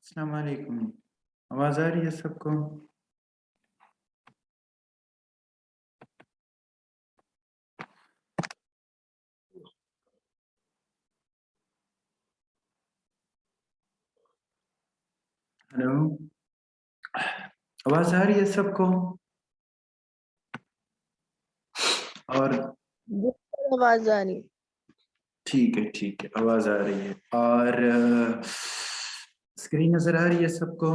अस्सलाम वालेकुम। आवाज आ रही है सबको? हेलो, आवाज आ रही है सबको? और आवाज आ रही? ठीक है, आवाज आ रही है। और स्क्रीन नजर आ रही है सबको?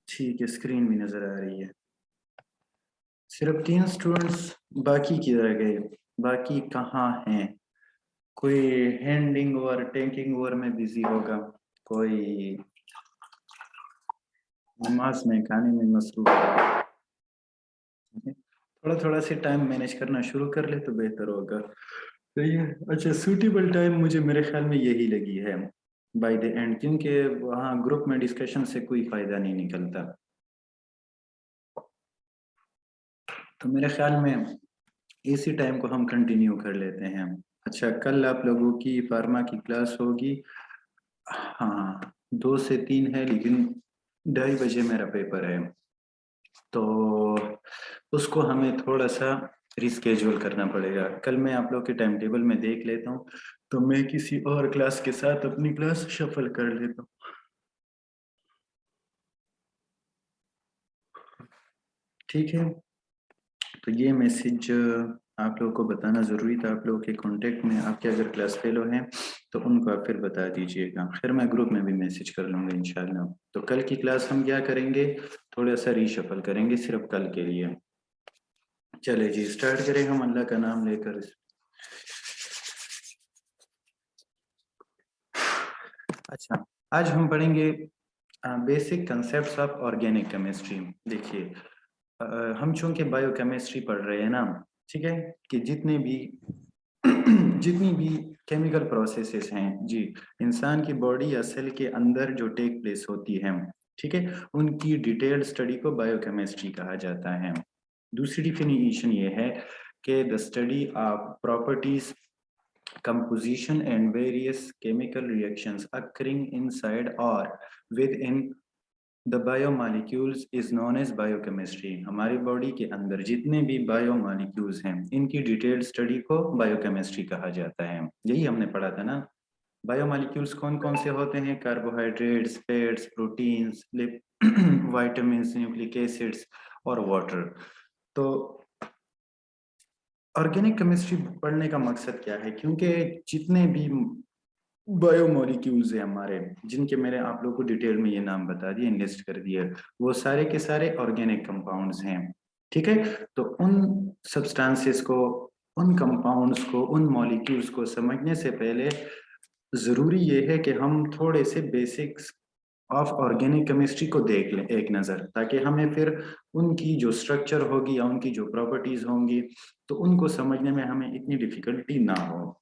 ठीक है, स्क्रीन भी नजर आ रही है। सिर्फ 3 स्टूडेंट्स बाकी किधर गए? बाकी कहाँ हैं? कोई हैंडिंग ओवर टेकिंग ओवर में बिजी होगा, कोई नमाज में खाने में मसरूफ है। थोड़ा थोड़ा से टाइम मैनेज करना शुरू कर ले तो बेहतर होगा। सही है। अच्छा, सूटेबल टाइम मुझे मेरे ख्याल में यही लगी है बाय द एंड, क्योंकि वहाँ ग्रुप में डिस्कशन से कोई फायदा नहीं निकलता। तो मेरे ख्याल में इसी टाइम को हम कंटिन्यू कर लेते हैं। अच्छा, कल आप लोगों की फार्मा की क्लास होगी। हाँ, 2 से 3 है, लेकिन 2:30 बजे मेरा पेपर है, तो उसको हमें थोड़ा सा रिस्केड्यूल करना पड़ेगा। कल मैं आप लोग के टाइम टेबल में देख लेता हूँ, तो मैं किसी और क्लास के साथ अपनी क्लास शफल कर लेता हूँ। ठीक है, तो ये मैसेज आप लोगों को बताना ज़रूरी था। आप लोगों के कांटेक्ट में आपके अगर क्लास फेलो हैं तो उनको आप फिर बता दीजिएगा। फिर मैं ग्रुप में भी मैसेज कर लूँगा इंशाल्लाह। तो कल की क्लास हम क्या करेंगे, थोड़ा सा रीशफल करेंगे सिर्फ कल के लिए। चले जी, स्टार्ट करें हम अल्लाह का नाम लेकर। अच्छा, आज हम पढ़ेंगे basic concepts of organic chemistry. देखिए, हम चूंकि बायोकेमिस्ट्री पढ़ रहे हैं ना, ठीक है, कि जितनी भी केमिकल प्रोसेसेस हैं जी, इंसान की बॉडी या सेल के अंदर जो टेक प्लेस होती है, ठीक है, उनकी डिटेल्ड स्टडी को बायोकेमिस्ट्री कहा जाता है। दूसरी डिफिनीशन ये है कि the study of properties, composition and various chemical reactions occurring inside or within the biomolecules is known as biochemistry। हमारी बॉडी के अंदर जितने भी बायोमोलिक्यूल्स हैं, इनकी डिटेल्ड स्टडी को बायोकेमिस्ट्री कहा जाता है। यही हमने पढ़ा था ना। बायोमोलिक्यूल्स कौन कौन से होते हैं? Carbohydrates, fats, proteins, vitamins, nucleic acids और वाटर। तो ऑर्गेनिक केमिस्ट्री पढ़ने का मकसद क्या है? क्योंकि जितने भी बायोमोलिक्यूल्स है हमारे, जिनके मैंने आप लोगों को डिटेल में ये नाम बता दिए, लिस्ट कर दिए, वो सारे के सारे ऑर्गेनिक कंपाउंड्स हैं। ठीक है, तो उन सब्सटेंसेस को, उन कंपाउंड्स को, उन मॉलिक्यूल्स को समझने से पहले जरूरी ये है कि हम थोड़े से बेसिक्स ऑफ ऑर्गेनिक केमिस्ट्री को देख लें एक नज़र, ताकि हमें फिर उनकी जो स्ट्रक्चर होगी या उनकी जो प्रॉपर्टीज होंगी, तो उनको समझने में हमें इतनी डिफिकल्टी ना हो।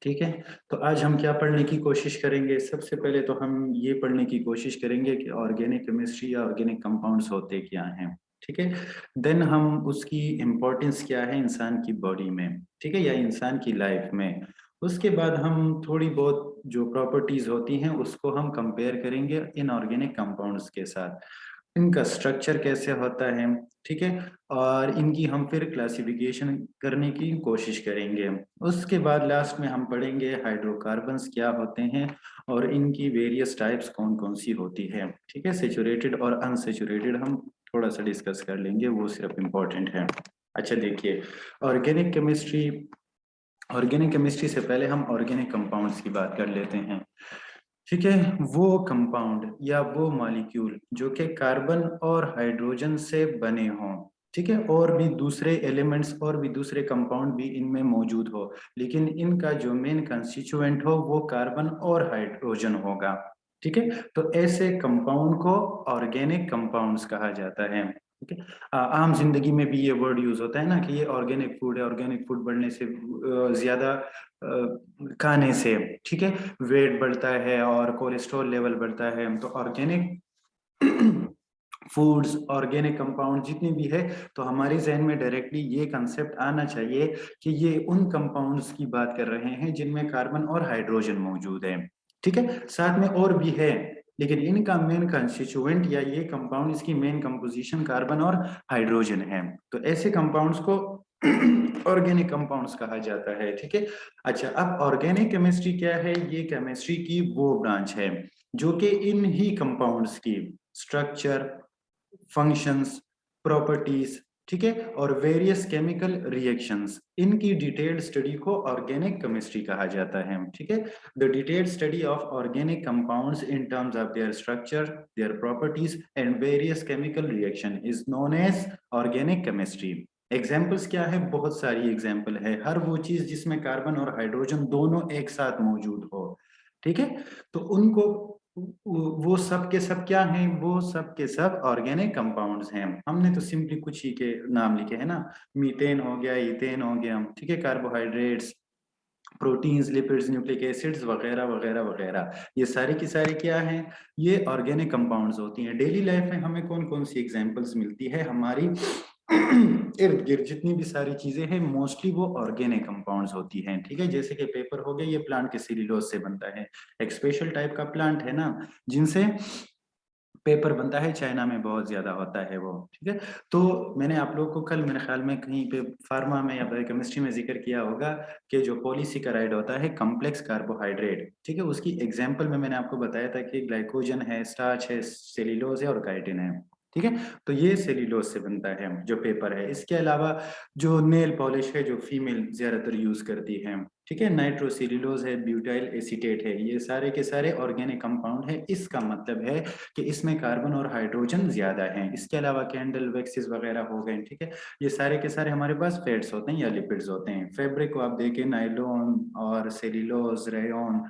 ठीक है, तो आज हम क्या पढ़ने की कोशिश करेंगे? सबसे पहले तो हम ये पढ़ने की कोशिश करेंगे कि ऑर्गेनिक केमिस्ट्री या ऑर्गेनिक कंपाउंड्स होते क्या हैं। ठीक है, देन हम उसकी इम्पोर्टेंस क्या है इंसान की बॉडी में, ठीक है, या इंसान की लाइफ में। उसके बाद हम थोड़ी बहुत जो प्रॉपर्टीज होती हैं उसको हम कंपेयर करेंगे इन ऑर्गेनिक कंपाउंड्स के साथ, इनका स्ट्रक्चर कैसे होता है, ठीक है, और इनकी हम फिर क्लासिफिकेशन करने की कोशिश करेंगे। उसके बाद लास्ट में हम पढ़ेंगे हाइड्रोकार्बन्स क्या होते हैं और इनकी वेरियस टाइप्स कौन कौन सी होती है। ठीक है, सेचुरेटेड और अनसेचुरेटेड हम थोड़ा सा डिस्कस कर लेंगे, वो सिर्फ इम्पोर्टेंट है। अच्छा देखिए, ऑर्गेनिक केमिस्ट्री, ऑर्गेनिक केमिस्ट्री से पहले हम ऑर्गेनिक कंपाउंड्स की बात कर लेते हैं। ठीक है, वो कंपाउंड या वो मॉलिक्यूल जो कि कार्बन और हाइड्रोजन से बने हों, ठीक है, और भी दूसरे एलिमेंट्स और भी दूसरे कंपाउंड भी इनमें मौजूद हो, लेकिन इनका जो मेन कंस्टिट्यूएंट हो वो कार्बन और हाइड्रोजन होगा। ठीक है, तो ऐसे कंपाउंड को ऑर्गेनिक कंपाउंड्स कहा जाता है। ठीक है, आम जिंदगी में भी ये वर्ड यूज होता है ना कि ये ऑर्गेनिक फूड है, ऑर्गेनिक फूड बढ़ने से ज्यादा खाने से, ठीक है, वेट बढ़ता है और कोलेस्ट्रॉल लेवल बढ़ता है। तो ऑर्गेनिक फूड्स, ऑर्गेनिक कंपाउंड जितनी भी है, तो हमारे जहन में डायरेक्टली ये कंसेप्ट आना चाहिए कि ये उन कंपाउंड्स की बात कर रहे हैं जिनमें कार्बन और हाइड्रोजन मौजूद है। ठीक है, साथ में और भी है, लेकिन इनका मेन कंस्टिट्यूएंट या ये कंपाउंड, इसकी मेन कंपोजिशन कार्बन और हाइड्रोजन है। तो ऐसे कंपाउंड्स को ऑर्गेनिक कंपाउंड्स कहा जाता है। ठीक है, अच्छा, अब ऑर्गेनिक केमिस्ट्री क्या है? ये केमिस्ट्री की वो ब्रांच है जो कि इन ही कंपाउंड्स की स्ट्रक्चर, फंक्शंस, प्रॉपर्टीज, ठीक है, और वेरियस केमिकल रिएक्शंस, इनकी डिटेल्ड स्टडी को ऑर्गेनिक केमिस्ट्री कहा जाता है। ठीक है, the detailed study of organic compounds in terms of their structure, their properties and various chemical reaction is known as organic chemistry. Examples क्या है? बहुत सारी एग्जाम्पल है, हर वो चीज जिसमें कार्बन और हाइड्रोजन दोनों एक साथ मौजूद हो। ठीक है, तो उनको वो सब के सब क्या हैं? वो सब के सब ऑर्गेनिक कंपाउंड्स हैं। हमने तो सिंपली कुछ ही के नाम लिखे हैं ना, मीथेन हो गया, इथेन हो गया, ठीक है, carbohydrates, proteins, lipids, nucleic acids वगैरह वगैरह वगैरह, ये सारी की सारी क्या हैं? ये ऑर्गेनिक कंपाउंड्स होती हैं। डेली लाइफ में हमें कौन कौन सी एग्जांपल्स मिलती है? हमारी इर्द गिर्द जितनी भी सारी चीजें हैं मोस्टली वो ऑर्गेनिक कंपाउंड्स होती हैं। ठीक है, जैसे कि पेपर हो गया, ये प्लांट के सेल्यूलोज से बनता है, एक स्पेशल टाइप का प्लांट है ना जिनसे पेपर बनता है, चाइना में बहुत ज्यादा होता है वो। ठीक है, तो मैंने आप लोगों को कल मेरे ख्याल में कहीं पे फार्मा में या बायोकेमिस्ट्री में जिक्र किया होगा कि जो पॉलीसेकेराइड होता है, कॉम्प्लेक्स कार्बोहाइड्रेट, ठीक है, उसकी एग्जांपल में मैंने आपको बताया था कि ग्लाइकोजन है, स्टार्च है, सेल्यूलोज है और काइटिन है। ठीक है, तो ये सेल्यूलोज से बनता है जो पेपर है। इसके अलावा जो नेल पॉलिश है, जो फीमेल ज्यादातर यूज करती है, ठीक है, नाइट्रोसेल्यूलोज है, ब्यूटाइल एसीटेट है, ये सारे के सारे ऑर्गेनिक कंपाउंड है। इसका मतलब है कि इसमें कार्बन और हाइड्रोजन ज्यादा हैं। इसके अलावा कैंडल, वैक्सीज वगैरह हो गए, ठीक है, ये सारे के सारे हमारे पास फैट्स होते हैं या लिपिड्स होते हैं। फैब्रिक को आप देखें, नायलॉन और सेल्यूलोज, रेयॉन।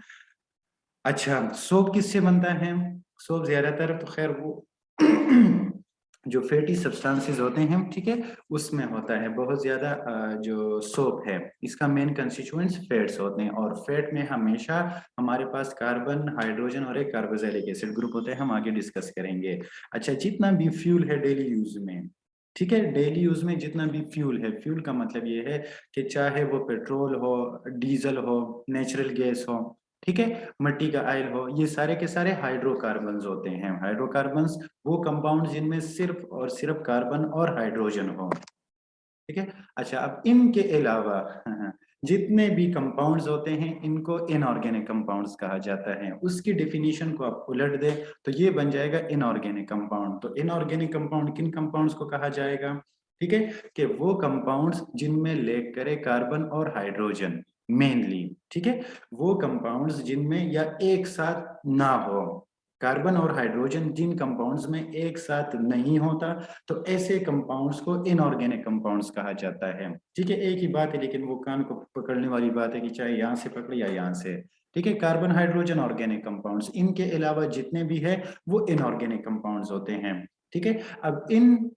अच्छा, सोप किससे बनता है? सोप ज्यादातर तो खैर वो जो फैटी सब्सटेंसेस होते हैं, ठीक है, उसमें होता है बहुत ज्यादा। जो सोप है इसका मेन कंस्टिट्यूएंट्स फैट्स होते हैं, और फैट में हमेशा हमारे पास कार्बन, हाइड्रोजन और एक कार्बोक्सिलिक एसिड ग्रुप होते हैं, हम आगे डिस्कस करेंगे। अच्छा, जितना भी फ्यूल है डेली यूज में, ठीक है, डेली यूज में जितना भी फ्यूल है, फ्यूल का मतलब ये है कि चाहे वो पेट्रोल हो, डीजल हो, नेचुरल गैस हो, ठीक है, मिट्टी का ऑयल हो, ये सारे के सारे हाइड्रोकार्बन्स होते हैं। हाइड्रोकार्बन्स वो कंपाउंड जिनमें सिर्फ और सिर्फ कार्बन और हाइड्रोजन हो। ठीक है, अच्छा, अब इनके अलावा जितने भी कंपाउंड्स होते हैं इनको इनऑर्गेनिक कंपाउंड्स कहा जाता है। उसकी डेफिनेशन को आप उलट दें तो ये बन जाएगा इनऑर्गेनिक कंपाउंड। तो इनऑर्गेनिक कंपाउंड किन कंपाउंड्स को कहा जाएगा? ठीक है, कि वो कंपाउंड्स जिनमें लैक करे कार्बन और हाइड्रोजन मेनली, ठीक है, वो कंपाउंड्स जिनमें या एक साथ ना हो, कार्बन और हाइड्रोजन जिन कंपाउंड्स में एक साथ नहीं होता, तो ऐसे कंपाउंड्स को इनऑर्गेनिक कंपाउंड्स कहा जाता है। ठीक है, एक ही बात है, लेकिन वो कान को पकड़ने वाली बात है कि चाहे यहाँ से पकड़े या यहाँ से। ठीक है, कार्बन, हाइड्रोजन ऑर्गेनिक कंपाउंड्स, इनके अलावा जितने भी है वो इनऑर्गेनिक कंपाउंड्स होते हैं। ठीक है, अब इन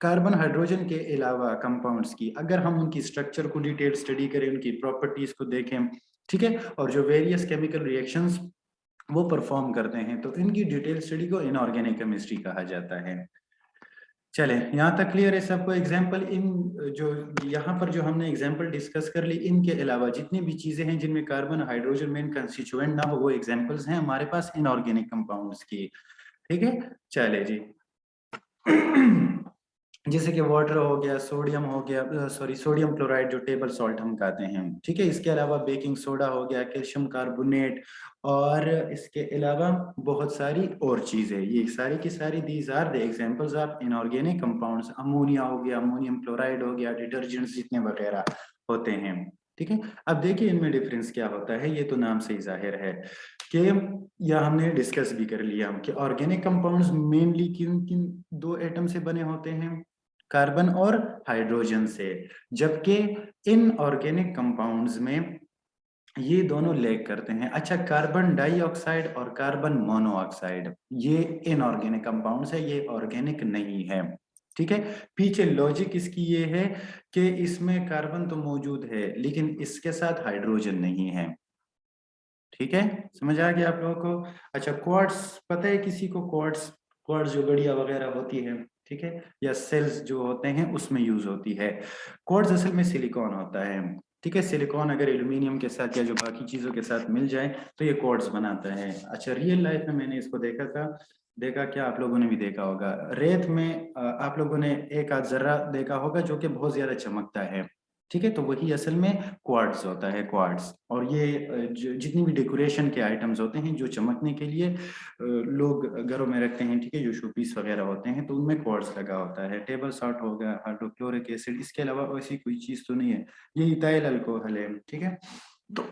कार्बन, हाइड्रोजन के अलावा कंपाउंड्स की अगर हम उनकी स्ट्रक्चर को डिटेल स्टडी करें, उनकी प्रॉपर्टीज को देखें, ठीक है, और जो वेरियस केमिकल रिएक्शंस वो परफॉर्म करते हैं, तो इनकी डिटेल स्टडी को इनऑर्गेनिक केमिस्ट्री कहा जाता है। चले, यहाँ तक क्लियर है सबको? एग्जाम्पल इन जो यहाँ पर जो हमने एग्जाम्पल डिस्कस कर ली, इनके अलावा जितनी भी चीजें हैं जिनमें कार्बन, हाइड्रोजन मेन कंस्टिट्यूएंट ना हो, वो एग्जाम्पल्स हैं हमारे पास इनऑर्गेनिक कंपाउंड्स की। ठीक है, चले जी। जैसे कि वाटर हो गया, सोडियम हो गया, सॉरी सोडियम क्लोराइड जो टेबल सॉल्ट हम कहते हैं, ठीक है, इसके अलावा बेकिंग सोडा हो गया, कैल्शियम कार्बोनेट, और इसके अलावा बहुत सारी और चीजें, ये सारी की सारी these are the examples of inorganic compounds. Ammonia हो गया, अमोनियम क्लोराइड हो गया, डिटर्जेंट्स जितने वगैरह होते हैं। ठीक है, अब देखिए इनमें डिफरेंस क्या होता है, ये तो नाम से ही जाहिर है कि, या हमने डिस्कस भी कर लिया कि ऑर्गेनिक कंपाउंड्स मेनली किन किन दो एटम से बने होते हैं, कार्बन और हाइड्रोजन से, जबकि इन ऑर्गेनिक कंपाउंड्स में ये दोनों लैग करते हैं। अच्छा, कार्बन डाइऑक्साइड और कार्बन मोनोऑक्साइड ये इनऑर्गेनिक कंपाउंड्स है, ये ऑर्गेनिक नहीं है। ठीक है, पीछे लॉजिक इसकी ये है कि इसमें कार्बन तो मौजूद है लेकिन इसके साथ हाइड्रोजन नहीं है। ठीक है, समझ आ गया आप लोगों को? अच्छा, क्वार्ट्स पता है किसी को? क्वार्ट्स, क्वार्ट्स जो गड़िया वगैरह होती है, ठीक है, या सेल्स जो होते हैं उसमें यूज होती है। क्वार्ट्स असल में सिलिकॉन होता है। ठीक है, सिलिकॉन अगर एल्यूमिनियम के साथ या जो बाकी चीजों के साथ मिल जाए तो ये क्वार्ट्स बनाता है। अच्छा, रियल लाइफ में मैंने इसको देखा था। देखा क्या? आप लोगों ने भी देखा होगा रेत में, आप लोगों ने एक आध जर्रा देखा होगा जो कि बहुत ज्यादा चमकता है। ठीक है, तो वही असल में क्वार्ट्ज होता है, क्वार्ट्ज। और ये जितनी भी डेकोरेशन के आइटम्स होते हैं जो चमकने के लिए लोग घरों में रखते हैं, ठीक है, जो शो पीस वगैरह होते हैं, तो उनमें क्वार्ट्ज लगा होता है। टेबल सॉल्ट हो गया, हाइड्रोक्लोरिक एसिड, इसके अलावा ऐसी कोई चीज तो नहीं है। ये इथाइल अल्कोहल है। ठीक है, तो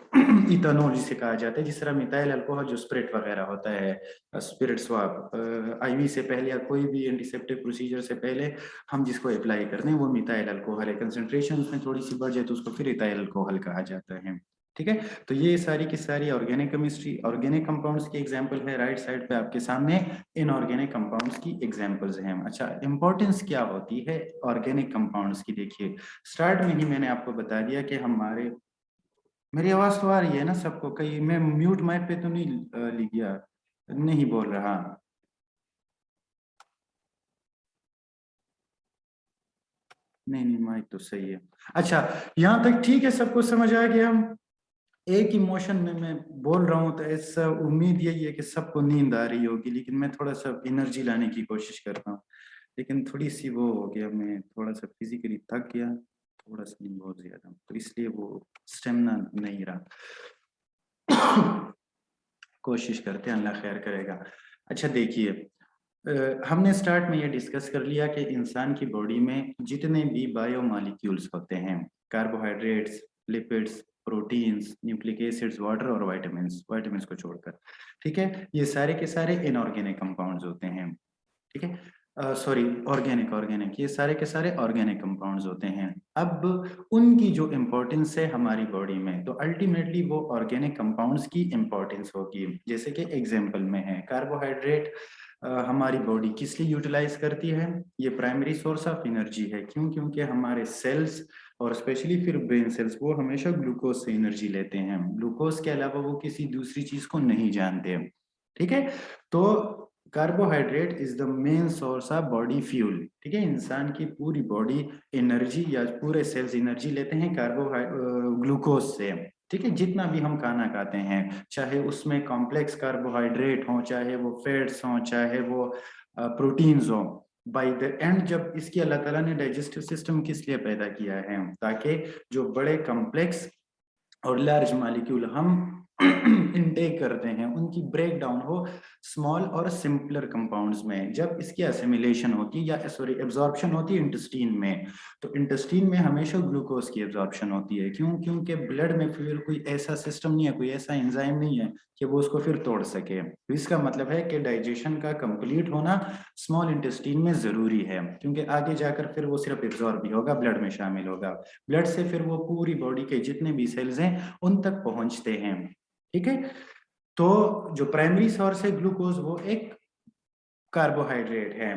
इथानॉल जिसे कहा जाता है, जिस तरह मिथाइल अल्कोहल जो स्पिरिट वगैरह होता है, स्पिरिट स्वाब, आईवी से पहले या कोई भी एंटीसेप्टिक प्रोसीजर से पहले हम जिसको अप्लाई करते हैं वो मिथाइल अल्कोहल है। कंसंट्रेशन उसमें थोड़ी सी बढ़ जाए तो उसको फिर इथाइल अल्कोहल कहा जाता है। ठीक है, तो ये सारी की सारी ऑर्गेनिक केमिस्ट्री, ऑर्गेनिक कंपाउंड्स की एग्जांपल है। राइट साइड पे आपके सामने इनऑर्गेनिक कंपाउंड्स की एग्जांपल्स हैं। अच्छा, इंपॉर्टेंस क्या होती है ऑर्गेनिक कंपाउंड्स की? देखिए, स्टार्ट में ही मैंने आपको बता दिया कि हमारे, मेरी आवाज तो आ रही है ना सबको? कहीं मैं म्यूट माइक पे तो नहीं लिख गया? नहीं बोल रहा? नहीं नहीं, माइक तो सही है। अच्छा, यहाँ तक ठीक है, सबको समझ आ गया? हम एक इमोशन में मैं बोल रहा हूँ तो ऐसा उम्मीद यही है कि सबको नींद आ रही होगी, लेकिन मैं थोड़ा सा एनर्जी लाने की कोशिश कर रहा हूँ। लेकिन थोड़ी सी वो हो गया, मैं थोड़ा सा फिजिकली थक गया, थोड़ा सा नहीं, बहुत ज्यादा, तो इसलिए वो स्टेमिना नहीं रहा। कोशिश करते हैं, अल्लाह खैर करेगा। अच्छा देखिए, हमने स्टार्ट में ये डिस्कस कर लिया कि इंसान की बॉडी में जितने भी बायोमॉलिक्यूल्स होते हैं, carbohydrates, lipids, proteins, nucleic acids, water और विटामिन्स, विटामिन्स को छोड़कर, ठीक है, ये सारे के सारे इनऑर्गेनिक कंपाउंड्स होते हैं। ठीक है, सॉरी, ऑर्गेनिक, ऑर्गेनिक, ये सारे के सारे ऑर्गेनिक कंपाउंड्स होते हैं। अब उनकी जो इम्पोर्टेंस है हमारी बॉडी में, तो अल्टीमेटली वो ऑर्गेनिक कंपाउंड्स की इम्पोर्टेंस होगी। जैसे कि एग्जांपल में है कार्बोहाइड्रेट, हमारी बॉडी किस लिए यूटिलाइज करती है? ये प्राइमरी सोर्स ऑफ एनर्जी है। क्यों? क्योंकि हमारे सेल्स और स्पेशली फिर ब्रेन सेल्स वो हमेशा ग्लूकोज से एनर्जी लेते हैं। ग्लूकोज के अलावा वो किसी दूसरी चीज को नहीं जानते। ठीक है, तो carbohydrate is the main source of body fuel. ठीक है, इंसान की पूरी बॉडी एनर्जी या पूरे सेल्स एनर्जी लेते हैं ग्लूकोज से। ठीक है, जितना भी हम खाना खाते हैं, चाहे उसमें कॉम्प्लेक्स कार्बोहाइड्रेट हो, चाहे वो फैट्स हो, चाहे वो प्रोटीन्स हो, बाय द एंड जब इसकी अल्लाह ताला ने डाइजेस्टिव सिस्टम किस लिए पैदा किया है? ताकि जो बड़े कॉम्प्लेक्स और लार्ज मॉलिक्यूल हम इनटेक करते हैं उनकी ब्रेक डाउन हो स्मॉल और सिंपलर कंपाउंड्स में। जब इसकी असिमिलेशन होती है या सॉरी एब्जॉर्प्शन होती है इंटेस्टीन में, तो इंटेस्टीन में हमेशा ग्लूकोज की एब्जॉर्प्शन होती है। क्यों? क्योंकि ब्लड में फिर कोई ऐसा सिस्टम नहीं है, कोई ऐसा एंजाइम नहीं है कि वो उसको फिर तोड़ सके। तो इसका मतलब है कि डाइजेशन का कंप्लीट होना स्मॉल इंटेस्टीन में जरूरी है, क्योंकि आगे जाकर फिर वो सिर्फ एब्जॉर्ब भी होगा, ब्लड में शामिल होगा। ब्लड से फिर वो पूरी बॉडी के जितने भी सेल्स हैं उन तक पहुंचते हैं। ठीक है, तो जो प्राइमरी सोर्स है ग्लूकोज वो एक कार्बोहाइड्रेट है।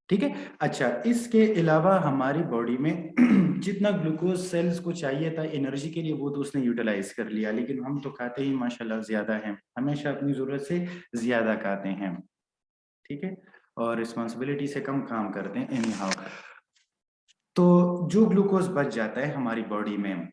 ठीक है, अच्छा, इसके अलावा हमारी बॉडी में जितना ग्लूकोज सेल्स को चाहिए था एनर्जी के लिए वो तो उसने यूटिलाइज कर लिया, लेकिन हम तो खाते ही माशाल्लाह ज्यादा हैं, हमेशा अपनी जरूरत से ज्यादा खाते हैं। ठीक है, और रिस्पॉन्सिबिलिटी से कम काम करते हैं एनी हाउ। तो जो ग्लूकोज बच जाता है हमारी बॉडी में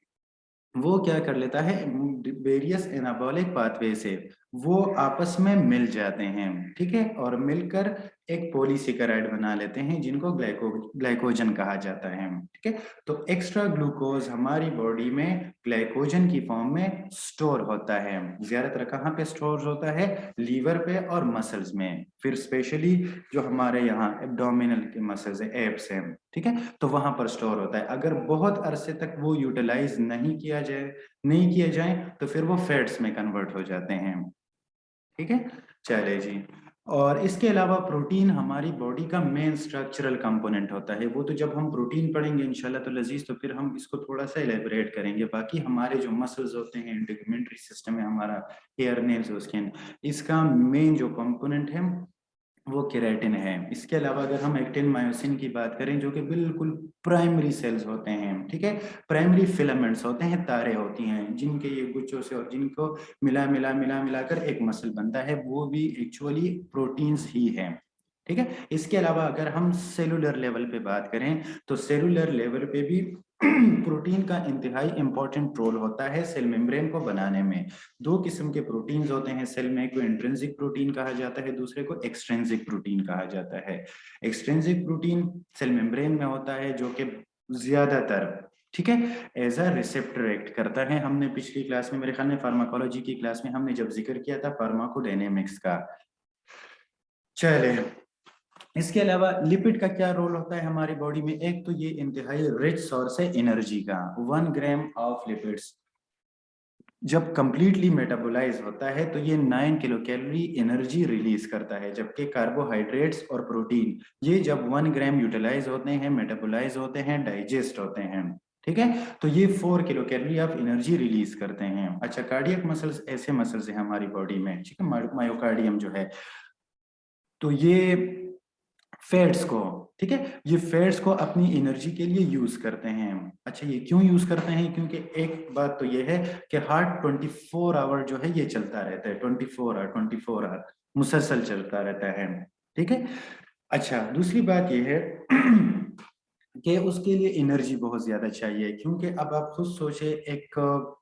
वो क्या कर लेता है? वेरियस एनाबॉलिक पाथवे से वो आपस में मिल जाते हैं। ठीक है, और मिलकर एक पॉलीसेकेराइड बना लेते हैं जिनको ग्लाइकोजन कहा जाता है। ठीक है, तो एक्स्ट्रा ग्लूकोज हमारी बॉडी में ग्लाइकोजन की फॉर्म में स्टोर होता है। ज्यादातर कहाँ पे स्टोर होता है? लीवर पे और मसल्स में, फिर स्पेशली जो हमारे यहाँ एब्डोमिनल के मसल्स है, एब्स हैं, ठीक है, तो वहां पर स्टोर होता है। अगर बहुत अरसे तक वो यूटिलाइज नहीं किया जाए तो फिर वो फैट्स में कन्वर्ट हो जाते हैं। ठीक है, चले जी। और इसके अलावा प्रोटीन हमारी बॉडी का मेन स्ट्रक्चरल कंपोनेंट होता है। वो तो जब हम प्रोटीन पढ़ेंगे इंशाल्लाह तो लजीज, तो फिर हम इसको थोड़ा सा एलेबरेट करेंगे। बाकी हमारे जो मसल्स होते हैं, इंटीग्यूमेंट्री सिस्टम है हमारा, हेयर, नेल्स, स्किन, इसका मेन जो कंपोनेंट है वो केराटिन है। इसके अलावा अगर हम एक्टिन मायोसिन की बात करें, जो कि बिल्कुल प्राइमरी सेल्स होते हैं, ठीक है, प्राइमरी फिलामेंट्स होते हैं, तारे होती हैं जिनके ये गुच्छों से और जिनको मिला मिला मिला मिलाकर एक मसल बनता है, वो भी एक्चुअली प्रोटीन्स ही है। ठीक है, इसके अलावा अगर हम सेलुलर लेवल पे बात करें तो सेलुलर लेवल पे भी प्रोटीन का इंतहाई इंपॉर्टेंट रोल होता है सेल मेम्ब्रेन को बनाने में। दो किस्म के प्रोटीन्स होते हैं सेल में, को इंट्रिंसिक प्रोटीन कहा जाता है, दूसरे को एक्सट्रिंसिक प्रोटीन कहा जाता है। एक्सट्रिंसिक प्रोटीन सेल मेम्ब्रेन में होता है, जो कि ज्यादातर, ठीक है, एज अ रिसेप्टर एक्ट करता है। हमने पिछली क्लास में, मेरे ख्याल में फार्माकोलॉजी की क्लास में, हमने जब जिक्र किया था फार्माकोडायनेमिक्स का। चले, इसके अलावा लिपिड का क्या रोल होता है हमारी बॉडी में? एक तो ये इंतहाई रिच सोर्स है एनर्जी का। 1 ग्राम ऑफ लिपिड्स जब कंप्लीटली मेटाबोलाइज होता है तो ये 9 किलो कैलोरी एनर्जी रिलीज करता है, जबकि कार्बोहाइड्रेट्स और प्रोटीन ये जब 1 ग्राम यूटिलाइज होते हैं, मेटाबोलाइज होते हैं, डाइजेस्ट होते हैं, ठीक है, तो ये 4 kilo calorie of energy release करते हैं। अच्छा, कार्डियक मसल्स ऐसे मसल्स हैं हमारी बॉडी में, ठीक है, मायोकार्डियम जो है, तो ये फैट्स को, ठीक है, ये फैट्स को अपनी एनर्जी के लिए यूज करते हैं। अच्छा, ये क्यों यूज करते हैं? क्योंकि एक बात तो ये है कि हार्ट 24 आवर जो है ये चलता रहता है, 24 आवर मुसलसल चलता रहता है, ठीक है। अच्छा, दूसरी बात ये है कि उसके लिए एनर्जी बहुत ज्यादा चाहिए, क्योंकि अब आप खुद सोचे, एक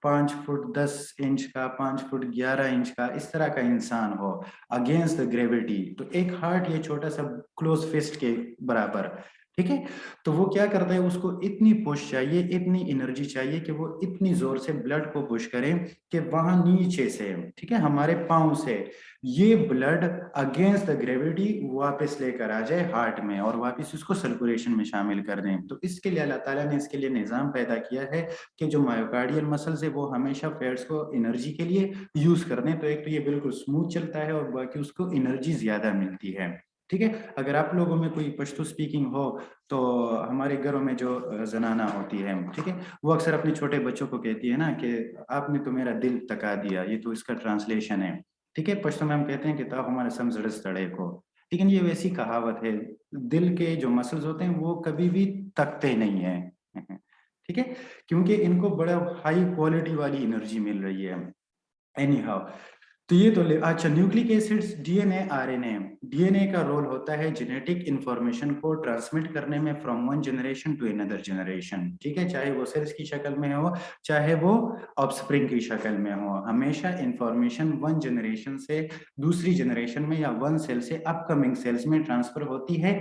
5 फुट 10 इंच का, 5 फुट 11 इंच का, इस तरह का इंसान हो अगेंस्ट द ग्रेविटी, तो एक हार्ट ये छोटा सा क्लोज फिस्ट के बराबर, ठीक है, तो वो क्या करता है, उसको इतनी पुश चाहिए, इतनी एनर्जी चाहिए कि वो इतनी जोर से ब्लड को पुश करे कि वहां नीचे से, ठीक है, हमारे पांव से ये ब्लड अगेंस्ट द ग्रेविटी वापस लेकर आ जाए हार्ट में और वापस इसको सर्कुलेशन में शामिल कर दें। तो इसके लिए अल्लाह ताला ने इसके लिए निज़ाम पैदा किया है कि जो मायोकार्डियल मसल्स है वो हमेशा फैट्स को एनर्जी के लिए यूज कर दें। तो एक तो ये बिल्कुल स्मूथ चलता है और बाकी उसको एनर्जी ज्यादा मिलती है, ठीक है। अगर आप लोगों में कोई पश्तो स्पीकिंग हो तो हमारे घरों में जो जनाना होती है, ठीक है, वो अक्सर अपने छोटे बच्चों को कहती है ना कि आपने तो मेरा दिल तका दिया, ये तो इसका ट्रांसलेशन है, ठीक है। पश्तो में हम कहते हैं कि ताओ हमारे समझड़स तड़े को, लेकिन ये वैसी कहावत है, दिल के जो मसल्स होते हैं वो कभी भी तकते नहीं है, ठीक है, क्योंकि इनको बड़ा हाई क्वालिटी वाली एनर्जी मिल रही है। एनी हाउ, तो ये तो अच्छा, nucleic acids, DNA, RNA, DNA का रोल होता है जेनेटिक इंफॉर्मेशन को ट्रांसमिट करने में from one generation to another generation, ठीक है, चाहे वो सेल्स की शक्ल में हो, चाहे वो ऑफस्प्रिंग की शक्ल में हो, हमेशा इंफॉर्मेशन वन जनरेशन से दूसरी जनरेशन में या वन सेल से अपकमिंग सेल्स में ट्रांसफर होती है।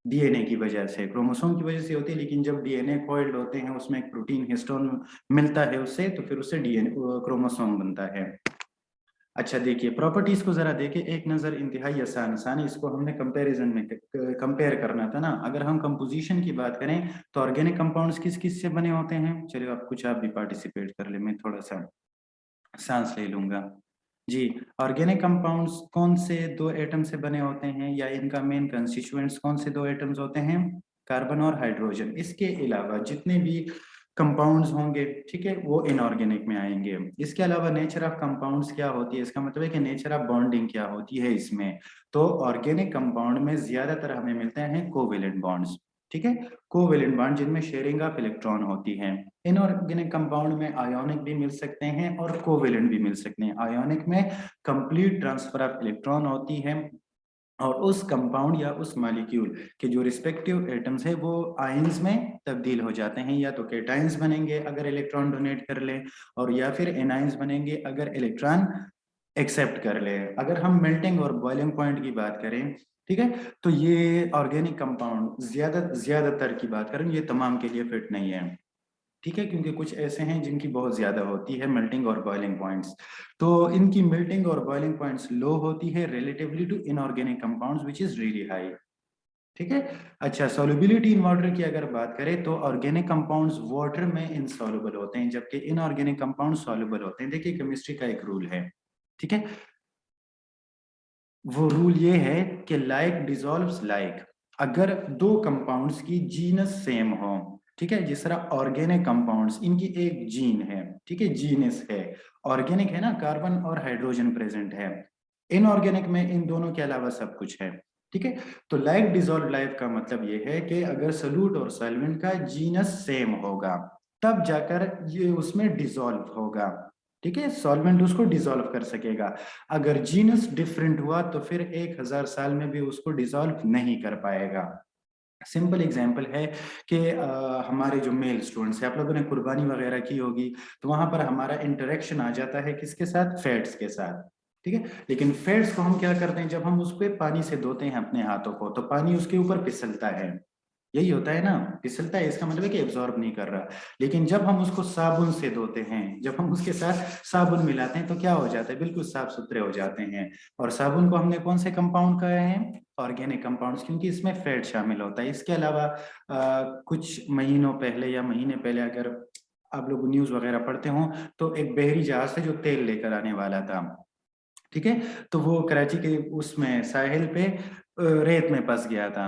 डीएनए की वजह से, क्रोमोसोम की वजह से होती है, लेकिन जब डीएनए कॉइल्ड होते हैं उसमें एक प्रोटीन हिस्टोन मिलता है उससे, तो फिर उससे डीएनए क्रोमोसोम बनता है। अच्छा, देखिए प्रॉपर्टीज को जरा देखें एक नजर, इंतहाई आसान आसान है, इसको हमने कंपैरिजन में कंपेयर करना था ना। अगर हम कंपोजिशन की बात करें तो ऑर्गेनिक कंपाउंड्स किस किस से बने होते हैं? चलिए आप कुछ, आप भी पार्टिसिपेट कर ले, मैं थोड़ा सा सांस ले लूंगा। जी, ऑर्गेनिक कंपाउंड्स कौन से दो एटम से बने होते हैं, या इनका मेन कंस्टिट्यूएंट्स कौन से दो एटम्स होते हैं? कार्बन और हाइड्रोजन। इसके अलावा जितने भी कंपाउंड्स होंगे, ठीक है, वो इनऑर्गेनिक में आएंगे। इसके अलावा नेचर ऑफ कंपाउंड्स क्या होती है, इसका मतलब है कि नेचर ऑफ बॉन्डिंग क्या होती है इसमें। तो ऑर्गेनिक कंपाउंड में ज्यादातर हमें मिलते हैं कोवेलेंट बॉन्ड्स, ठीक है, कोवेलेंट बॉन्ड जिनमें शेयरिंग ऑफ इलेक्ट्रॉन होती है। इनऑर्गेनिक कंपाउंड में आयोनिक भी मिल सकते हैं और कोवेलेंट भी मिल सकते हैं। आयोनिक में कंप्लीट ट्रांसफर ऑफ इलेक्ट्रॉन होती है और उस कंपाउंड या उस मॉलिक्यूल के जो रिस्पेक्टिव एटम्स है वो आयंस में तब्दील हो जाते हैं, या तो केटाइंस बनेंगे अगर इलेक्ट्रॉन डोनेट कर ले, और या फिर एनाइंस बनेंगे अगर इलेक्ट्रॉन एक्सेप्ट कर ले। अगर हम मेल्टिंग और बॉइलिंग पॉइंट की बात करें, ठीक है, तो ये ऑर्गेनिक कंपाउंड ज्यादातर की बात करें, ये तमाम के लिए फिट नहीं है, ठीक है, क्योंकि कुछ ऐसे हैं जिनकी बहुत ज्यादा होती है मेल्टिंग और बॉइलिंग पॉइंट्स। तो इनकी मेल्टिंग और बॉइलिंग पॉइंट्स लो होती है relatively to inorganic compounds which is really high, ठीक है। अच्छा, सॉल्युबिलिटी इन वाटर की अगर बात करें तो ऑर्गेनिक कंपाउंड्स वाटर में इनसॉल्युबल होते हैं, जबकि इनऑर्गेनिक कंपाउंड सॉल्युबल होते हैं। देखिए केमिस्ट्री का एक रूल है, ठीक है, वो रूल ये है कि लाइक डिसॉल्व्स लाइक। अगर दो कंपाउंड्स की जीनस सेम हो, ठीक है, जिस तरह ऑर्गेनिक कंपाउंड्स, इनकी एक जीन है, ठीक है, जीनस है, ऑर्गेनिक है ना, कार्बन और हाइड्रोजन प्रेजेंट है, इनऑर्गेनिक में इन दोनों के अलावा सब कुछ है, ठीक है। तो लाइक डिसॉल्व लाइक का मतलब ये है कि अगर सॉल्यूट और सॉल्वेंट का जीनस सेम होगा तब जाकर ये उसमें डिसॉल्व होगा, ठीक है, सॉल्वेंट उसको डिसॉल्व कर सकेगा। अगर जीनस डिफरेंट हुआ तो फिर 1000 साल में भी उसको डिसॉल्व नहीं कर पाएगा। सिंपल एग्जांपल है कि हमारे जो मेल स्टूडेंट्स हैं, आप लोगों ने कुर्बानी वगैरह की होगी, तो वहां पर हमारा इंटरेक्शन आ जाता है किसके साथ, फैट्स के साथ, ठीक है। लेकिन फैट्स को हम क्या करते हैं, जब हम उस पर पानी से धोते हैं अपने हाथों को, तो पानी उसके ऊपर फिसलता है, यही होता है ना, फिसलता है, इसका मतलब है कि एब्जॉर्ब नहीं कर रहा। लेकिन जब हम उसको साबुन से धोते हैं, जब हम उसके साथ साबुन मिलाते हैं, तो क्या हो जाता है, बिल्कुल साफ सुथरे हो जाते हैं। और साबुन को हमने कौन से कंपाउंड कहे हैं, ऑर्गेनिक कंपाउंड्स, क्योंकि इसमें फैट शामिल होता है। इसके अलावा कुछ महीनों पहले या महीने पहले अगर आप लोग न्यूज वगैरह पढ़ते हो, तो एक बहरी जहाज से जो तेल लेकर आने वाला था, ठीक है, तो वो कराची के उसमें साहिल पे रेत में फंस गया था।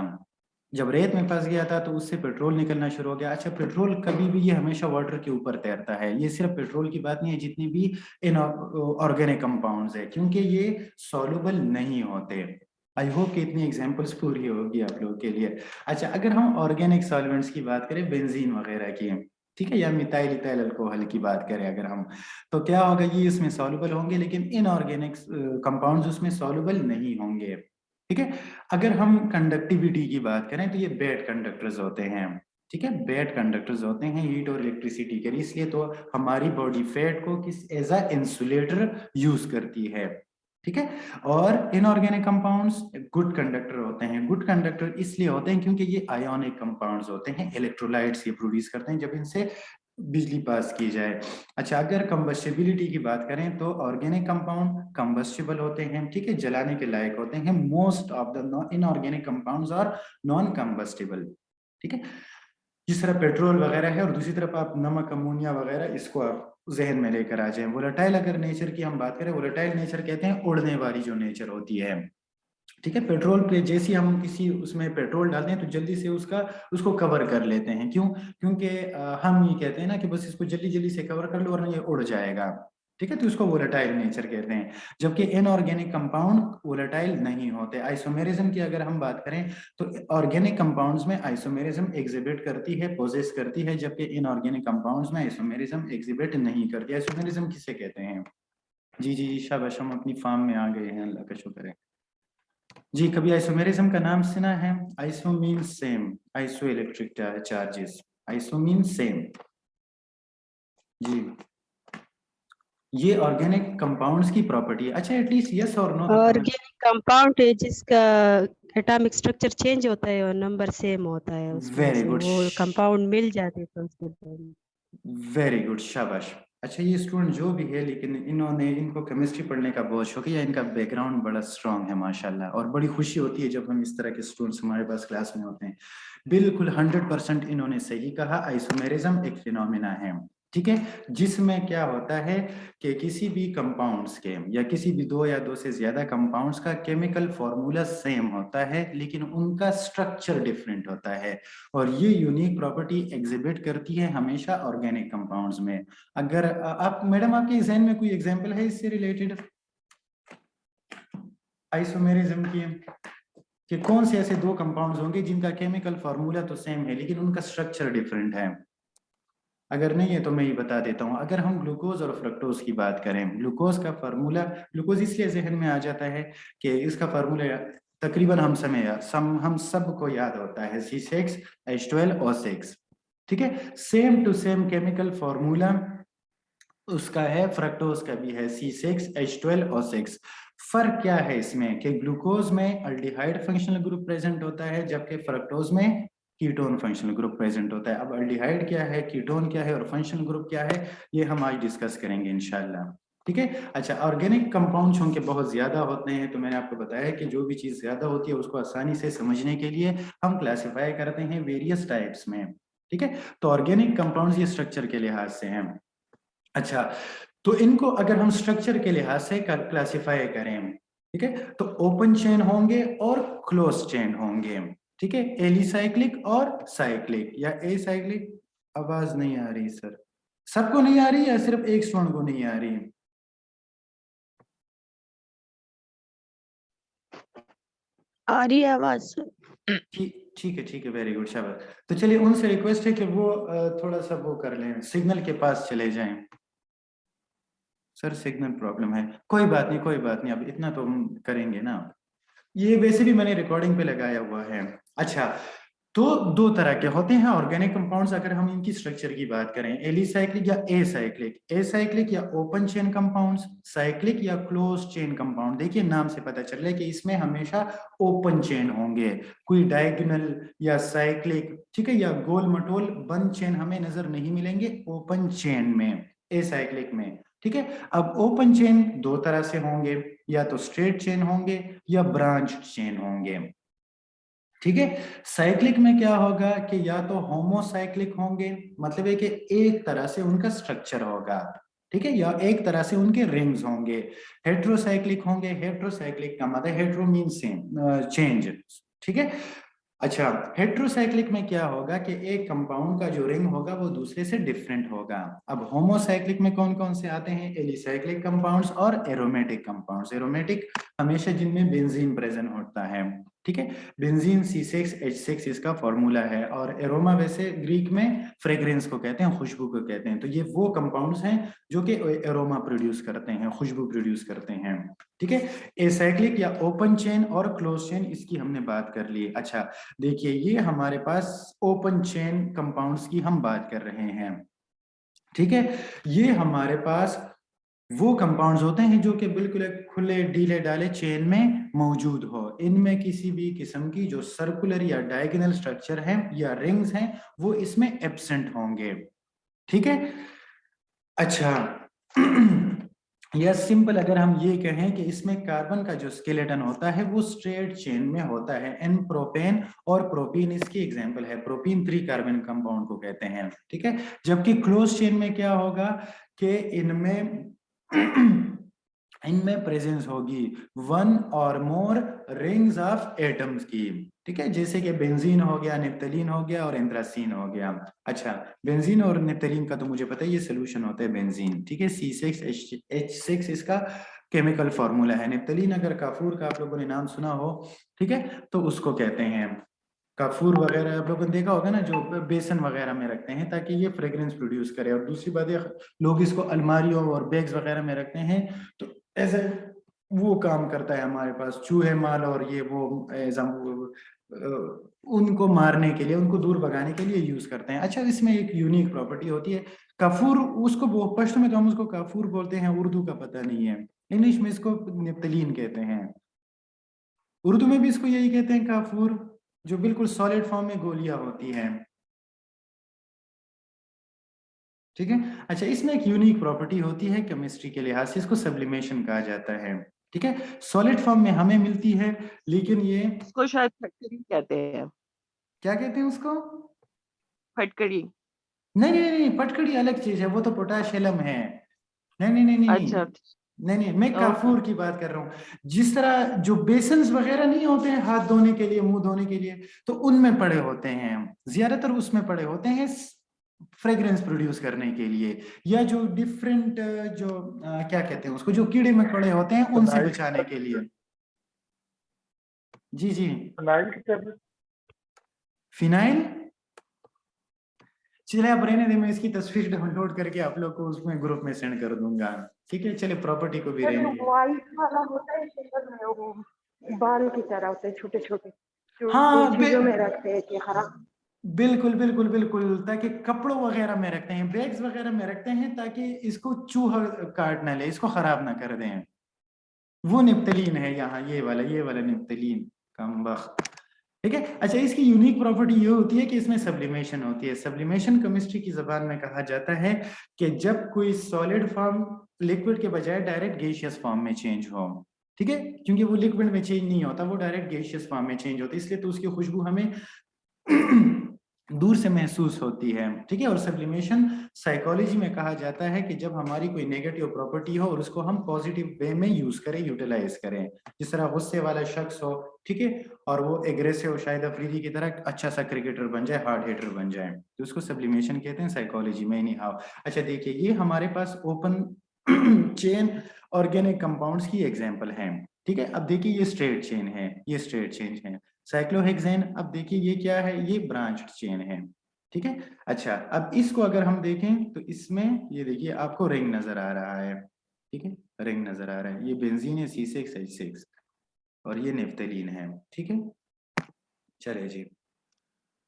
जब रेत में फंस गया था तो उससे पेट्रोल निकलना शुरू हो गया। अच्छा, पेट्रोल कभी भी, ये हमेशा वाटर के ऊपर तैरता है, ये सिर्फ पेट्रोल की बात नहीं है, जितनी भी इन ऑर्गेनिक कंपाउंड्स है, क्योंकि ये सॉल्युबल नहीं होते। आई होप कि इतनी एग्जांपल्स पूरी होगी आप लोगों के लिए। अच्छा, अगर हम ऑर्गेनिक सॉल्वेंट्स की बात करें, बेंजीन वगैरह की, ठीक है, या मिथाइल इथाइल अल्कोहल की बात करें अगर हम, तो क्या होगा, ये इसमें सॉल्युबल होंगे, लेकिन इनऑर्गेनिक कंपाउंड्स उसमें सॉल्युबल नहीं होंगे, ठीक है। अगर हम कंडक्टिविटी की बात करें तो ये बैड कंडक्टर्स होते हैं, ठीक है, बैड कंडक्टर्स होते हैं हीट और इलेक्ट्रिसिटी के लिए, इसलिए तो हमारी बॉडी फैट को किस एज अ इंसुलेटर यूज करती है, ठीक है। और इनऑर्गेनिक कंपाउंड्स गुड कंडक्टर होते हैं। गुड कंडक्टर इसलिए होते हैं क्योंकि ये आयोनिक कंपाउंड्स होते हैं, इलेक्ट्रोलाइट्स ये प्रोड्यूस करते हैं जब इनसे बिजली पास की जाए। अच्छा, अगर कंबस्टिबिलिटी की बात करें तो ऑर्गेनिक कंपाउंड कंबस्टिबल होते हैं, ठीक है, जलाने के लायक होते हैं। Most of the inorganic compounds are non combustible, ठीक है, जिस तरह पेट्रोल वगैरह है। और दूसरी तरफ आप नमक, अमोनिया वगैरह, इसको आप जहन में लेकर आ जाएं। वोलेटाइल अगर नेचर की हम बात करें, वोलेटाइल नेचर कहते हैं उड़ने वाली जो नेचर होती है, ठीक है। पेट्रोल पे जैसे ही हम किसी उसमें पेट्रोल डालते हैं तो जल्दी से उसका उसको कवर कर लेते हैं, क्यों, क्योंकि हम ये कहते हैं ना कि बस इसको जल्दी जल्दी से कवर कर लो वरना ये उड़ जाएगा, ठीक है, तो उसको वोलेटाइल नेचर कहते हैं। जबकि इनऑर्गेनिक कंपाउंड वोलेटाइल नहीं होते। आइसोमेरिज्म की अगर हम बात करें तो ऑर्गेनिक कंपाउंड्स में आइसोमेरिज्म एग्जिबिट करती है, पोजेस करती है, जबकि इनऑर्गेनिक कंपाउंड्स में आइसोमेरिज्म एग्जिबिट नहीं करती। आइसोमेरिज्म किसे कहते हैं? जी जी जी, शाबाश, हम अपनी फार्म में आ गए हैं, अल्लाह का शुक्र है। जी, कभी आइसोमेरिज्म का नाम सुना है? Iso means same, iso electric charges, iso means same. जी, ये ऑर्गेनिक कंपाउंड्स की प्रॉपर्टी है। अच्छा, एटलीस्ट यस और नो तो कमेंट। ऑर्गेनिक कंपाउंड है जिसका एटॉमिक स्ट्रक्चर चेंज होता है और नंबर सेम होता है, उसमें वेरी से गुड, वो कंपाउंड मिल जाते हैं तो उसके बाद। वेरी गुड, शाबाश। अच्छा, ये स्टूडेंट जो भी है, लेकिन इन्होंने, इनको केमिस्ट्री पढ़ने का बहुत शौक है, या इनका बैकग्राउंड बड़ा स्ट्रांग है माशाल्लाह, और बड़ी खुशी होती है जब हम इस तरह के स्टूडेंट्स हमारे पास क्लास में होते हैं। बिल्कुल 100% इन्होंने सही कहा, आइसोमेरिज्म एक फिनोमिना है, ठीक है, जिसमें क्या होता है कि किसी भी कंपाउंड्स के, या किसी भी दो या दो से ज्यादा कंपाउंड्स का केमिकल फॉर्मूला सेम होता है, लेकिन उनका स्ट्रक्चर डिफरेंट होता है। और ये यूनिक प्रॉपर्टी एग्जिबिट करती है हमेशा ऑर्गेनिक कंपाउंड्स में। अगर आप मैडम, आपके जहन में कोई एग्जांपल है इससे रिलेटेड आइसोमेरिज्म की, कि कौन से ऐसे दो कंपाउंड्स होंगे जिनका केमिकल फॉर्मूला तो सेम है लेकिन उनका स्ट्रक्चर डिफरेंट है? अगर नहीं है तो मैं ये बता देता हूँ। अगर हम ग्लूकोज और फ्रक्टोज की बात करें, ग्लूकोज का फार्मूला, ग्लूकोज इसलिए जहन में आ जाता है कि इसका फार्मूला तकरीबन हम सबको याद होता है, C6H12O6, ठीक है। Same to same chemical formula उसका है, फ्रक्टोज का भी है, C6H12O6। फर्क क्या है इसमें कि ग्लूकोज में अल्डिहाइड फंक्शनल ग्रुप प्रेजेंट होता है, जबकि फ्रक्टोज में कीटोन फंक्शनल ग्रुप प्रेजेंट होता है। अब अल्डिहाइड क्या है, कीटोन क्या है और फंक्शनल ग्रुप क्या है, ये हम आज डिस्कस करेंगे इंशाल्लाह, ठीक है। अच्छा, ऑर्गेनिक कंपाउंड चूंकि बहुत ज्यादा होते हैं, तो मैंने आपको बताया कि जो भी चीज ज्यादा होती है उसको आसानी से समझने के लिए हम क्लासिफाई करते हैं वेरियस टाइप्स में, ठीक है। तो ऑर्गेनिक कंपाउंड्स ये स्ट्रक्चर के लिहाज से हैं। अच्छा, तो इनको अगर हम स्ट्रक्चर के लिहाज से क्लासिफाई करें, ठीक है, तो ओपन चेन होंगे और क्लोज चेन होंगे। ठीक है, एलिसाइक्लिक और साइक्लिक या एसाइक्लिक। आवाज नहीं आ रही सर, सबको नहीं आ रही या सिर्फ एक स्टूडेंट को नहीं आ रही? आ रही है आवाज। ठीक है, वेरी गुड, शाबाश। तो चलिए उनसे रिक्वेस्ट है कि वो थोड़ा सा वो कर लें, सिग्नल के पास चले जाएं। सर सिग्नल प्रॉब्लम है, कोई बात नहीं, अब इतना तो हम करेंगे ना। ये वैसे भी मैंने रिकॉर्डिंग पे लगाया हुआ है। अच्छा, तो दो तरह के होते हैं ऑर्गेनिक कंपाउंड्स, अगर हम इनकी स्ट्रक्चर की बात करें, एलिसाइक्लिक या एसाइक्लिक। एसाइक्लिक या ओपन चेन कंपाउंड्स, साइक्लिक या क्लोज चेन कंपाउंड। देखिए नाम से पता चल रहा है कि इसमें हमेशा ओपन चेन होंगे, कोई डायगोनल या साइक्लिक, ठीक है, या गोल मटोल बंद चेन हमें नजर नहीं मिलेंगे ओपन चेन में, एसाइक्लिक में। ठीक है, अब ओपन चेन दो तरह से होंगे, या तो स्ट्रेट चेन होंगे या ब्रांच चेन होंगे। ठीक है, साइक्लिक में क्या होगा कि या तो होमोसाइक्लिक होंगे, मतलब है कि एक तरह से उनका स्ट्रक्चर होगा, ठीक है, या एक तरह से उनके रिंग्स होंगे। हेट्रोसाइक्लिक होंगे, हेट्रोसाइक्लिक का मतलब हेट्रो मीन सेम, चेंज। ठीक है, अच्छा, हेट्रोसाइक्लिक में क्या होगा कि एक कंपाउंड का जो रिंग होगा वो दूसरे से डिफरेंट होगा। अब होमोसाइक्लिक में कौन कौन से आते हैं? एलिसाइक्लिक कंपाउंड्स और एरोमेटिक कंपाउंड्स। एरोमेटिक हमेशा जिनमें बेंजीन प्रेजेंट होता है, ठीक है, बेंजीन C6H6 इसका फॉर्मूला है। और एरोमा वैसे ग्रीक में फ्रेग्रेंस को कहते हैं, खुशबू को कहते हैं। तो ये वो कंपाउंड्स हैं जो कि एरोमा प्रोड्यूस करते हैं, खुशबू प्रोड्यूस करते हैं। ठीक है, एसाइक्लिक या ओपन चेन और क्लोज चेन, इसकी हमने बात कर ली। अच्छा, देखिए ये हमारे पास ओपन चेन कंपाउंड्स की हम बात कर रहे हैं। ठीक है, ये हमारे पास वो कंपाउंड्स होते हैं जो कि बिल्कुल एक खुले ढीले डाले चेन में मौजूद हो। इनमें किसी भी किस्म की जो सर्कुलर या डायगोनल स्ट्रक्चर है या रिंग्स हैं वो इसमें एब्सेंट होंगे। ठीक है, अच्छा या सिंपल अगर हम ये कहें कि इसमें कार्बन का जो स्केलेटन होता है वो स्ट्रेट चेन में होता है। एन प्रोपेन और प्रोपीन इसकी एग्जांपल है, प्रोपीन 3 कार्बन कंपाउंड को कहते हैं। ठीक है, जबकि क्लोज चेन में क्या होगा कि इनमें इनमें प्रेजेंस होगी वन और मोर रिंग्स ऑफ एटम्स की। ठीक है, जैसे कि बेंजीन हो गया, नेप्थलीन हो गया और एंथ्रासीन हो गया। अच्छा, बेंजीन और नेप्थलीन का तो मुझे पता है, ये सोल्यूशन होता है बेंजीन। ठीक है, C6H6 इसका केमिकल फॉर्मूला है। नेप्थलीन अगर काफूर का आप लोगों ने नाम सुना हो, ठीक है, तो उसको कहते हैं काफूर वगैरह। आप लोगों ने देखा होगा ना, जो बेसन वगैरह में रखते हैं ताकि ये फ्रेग्रेंस प्रोड्यूस करे। और दूसरी बात ये, लोग इसको अलमारियों और बैग्स वगैरह में रखते हैं, तो ऐसे वो काम करता है हमारे पास चूहे माल और ये वो उनको मारने के लिए, उनको दूर भगाने के लिए यूज करते हैं। अच्छा, इसमें एक यूनिक प्रॉपर्टी होती है काफूर, उसको पश्तो में तो हम उसको काफूर बोलते हैं, उर्दू का पता नहीं है, इंग्लिश में इसको नेप्थलीन कहते हैं, उर्दू में भी इसको यही कहते हैं काफूर, जो बिल्कुल सॉलिड फॉर्म में गोलियां होती हैं। ठीक है, अच्छा, इसमें एक यूनिक प्रॉपर्टी होती है केमिस्ट्री के लिहाज से, इसको सब्लिमेशन कहा जाता है। ठीक है, सॉलिड फॉर्म में हमें मिलती है, लेकिन ये इसको शायद फटकरी कहते हैं। क्या कहते हैं उसको? फटकरी। नहीं, पटकड़ी अलग चीज है, वो तो पोटाशियम है। नहीं, अच्छा। नहीं, मैं ओके। काफूर की बात कर रहा हूँ। जिस तरह जो बेसन्स वगैरह नहीं होते हैं हाथ धोने के लिए, मुंह धोने के लिए, तो उनमें पड़े होते हैं, ज्यादातर उसमें पड़े होते हैं फ्रेग्रेंस प्रोड्यूस करने के लिए, या जो डिफरेंट जो क्या कहते हैं उसको, जो कीड़े मकोड़े होते हैं उनसे बचाने के लिए। जी, फिनाइल। चलिए आप रहने दें, मैं इसकी तस्वीर डाउनलोड करके आप लोग को उसमें ग्रुप में सेंड कर दूंगा। ठीक है, चलिए प्रॉपर्टी को भी रहने दें। व्हाइट वाला होता है शेपर में, वो बाल की तरह होते हैं छोटे छोटे, जो हाँ, चीजों में रखते हैं कि खराब। बिल्कुल, ताकि कपड़ों वगैरह में रखते हैं, बैग्स वगैरह में रखते हैं, ताकि इसको चूहा काट ना ले, इसको खराब ना कर दें। वो निप्तलीन है यहाँ, ये वाला निप्तलीन कम वक्त। ठीक है, अच्छा, इसकी यूनिक प्रॉपर्टी ये होती है कि इसमें सब्लिमेशन होती है। सब्लिमेशन केमिस्ट्री की जबान में कहा जाता है कि जब कोई सॉलिड फॉर्म लिक्विड के बजाय डायरेक्ट गैसियस फॉर्म में चेंज हो। ठीक है, क्योंकि वो लिक्विड में चेंज नहीं होता, वो डायरेक्ट गैसियस फॉर्म में चेंज होता है, इसलिए तो उसकी खुशबू हमें दूर से महसूस होती है, ठीक है। और सब्लिमेशन साइकोलॉजी में कहा जाता है कि जब हमारी कोई नेगेटिव प्रॉपर्टी हो और उसको हम पॉजिटिव वे में यूज करें, यूटिलाइज करें, जिस तरह गुस्से वाला शख्स हो, ठीक है, और वो एग्रेसिव हो, शायद अफरीदी की तरह अच्छा सा क्रिकेटर बन जाए, हार्ड हिटर बन जाए, तो उसको सब्लिमेशन कहते हैं साइकोलॉजी में। एनी हाउ, अच्छा देखिए, ये हमारे पास ओपन चेन ऑर्गेनिक कंपाउंड्स की एग्जांपल हैं, ठीक है। अब देखिए ये स्ट्रेट चेन है, ये स्ट्रेट चेन है। साइक्लोहेक्सेन, अब देखिए ये क्या है, ये ब्रांच्ड चेन है, ठीक है। अच्छा, अब इसको अगर हम देखें तो इसमें ये देखिए आपको रिंग नजर आ रहा है, ठीक है, रिंग नजर आ रहा है, ये बेंजीन है C6H6 और ये नेफ्थलीन है, ठीक है। चलिए जी,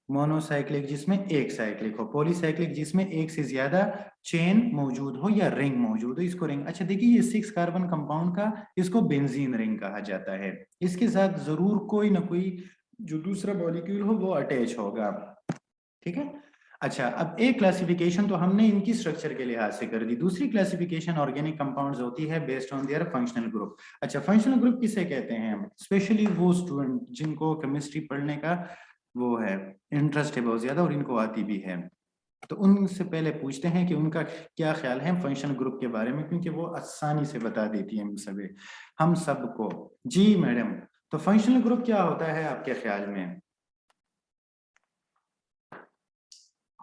मोनोसाइक्लिक जिसमें एक साइक्लिक हो, पॉलीसाइक्लिक जिसमें एक से ज्यादा चेन मौजूद हो या रिंग मौजूद हो, इसको रिंग। अच्छा देखिए, ये 6 कार्बन कंपाउंड का, इसको बेंजीन रिंग कहा जाता है। इसके साथ जरूर कोई ना कोई जो दूसरा मॉलिक्यूल हो वो अटैच होगा, ठीक है। अच्छा, अब एक क्लासिफिकेशन तो हमने इनकी स्ट्रक्चर के लिहाज से कर दी, दूसरी क्लासिफिकेशन ऑर्गेनिक कंपाउंड्स होती है based on their functional group. अच्छा, फंक्शनल ग्रुप किसे कहते हैं? स्पेशली वो स्टूडेंट जिनको केमिस्ट्री पढ़ने का वो है, इंटरेस्ट है बहुत ज्यादा और इनको आती भी है, तो उनसे पहले पूछते हैं कि उनका क्या ख्याल है फंक्शनल ग्रुप के बारे में, क्योंकि वो आसानी से बता देती है हम सबको। जी मैडम, तो फंक्शनल ग्रुप क्या होता है आपके ख्याल में?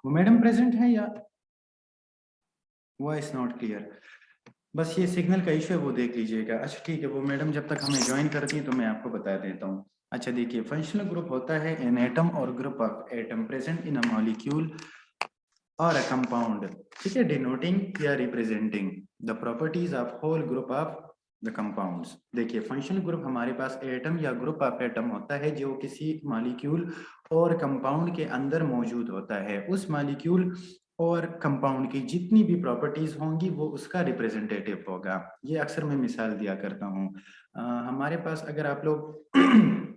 वो मैडम प्रेजेंट है या वॉइस नॉट क्लियर? बस ये सिग्नल का इशू है, वो देख लीजिएगा। अच्छा ठीक है, वो मैडम जब तक हमें ज्वाइन करती है तो मैं आपको बता देता हूँ। अच्छा देखिए, फंक्शनल ग्रुप होता है एन एटम और group of atom present in a molecule और अ कंपाउंड, ठीक है, डिनोटिंग या representing the properties of whole group of the compounds. देखिए, फंक्शनल ग्रुप हमारे पास एटम या ग्रुप ऑफ एटम होता है जो किसी मॉलिक्यूल और कंपाउंड के अंदर मौजूद होता है। उस मॉलिक्यूल और कंपाउंड की जितनी भी प्रॉपर्टीज होंगी वो उसका रिप्रेजेंटेटिव होगा। ये अक्सर मैं मिसाल दिया करता हूँ। हमारे पास अगर आप लोग